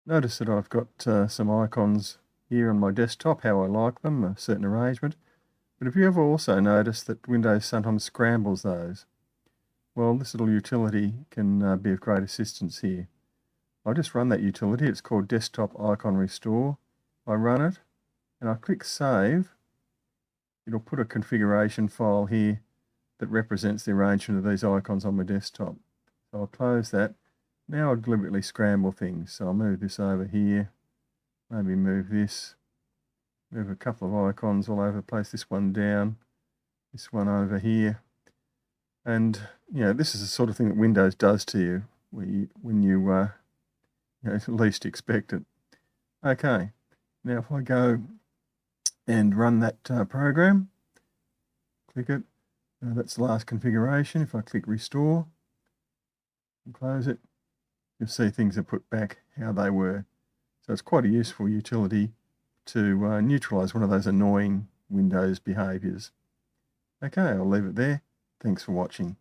Notice that I've got some icons here on my desktop, how I like them, a certain arrangement. But have you ever also noticed that Windows sometimes scrambles those? Well, this little utility can be of great assistance here. I'll just run that utility. It's called Desktop Icon Restore. I run it and I click Save. It'll put a configuration file here that represents the arrangement of these icons on my desktop. So I'll close that. Now I'll deliberately scramble things. So I'll move this over here, maybe move this, move a couple of icons all over the place, this one down, this one over here. And, this is the sort of thing that Windows does to you when you least expect it. Okay, now if I go and run that program, click it, that's the last configuration. If I click Restore and close it, you'll see things are put back how they were. So it's quite a useful utility to neutralize one of those annoying Windows behaviors. Okay, I'll leave it there. Thanks for watching.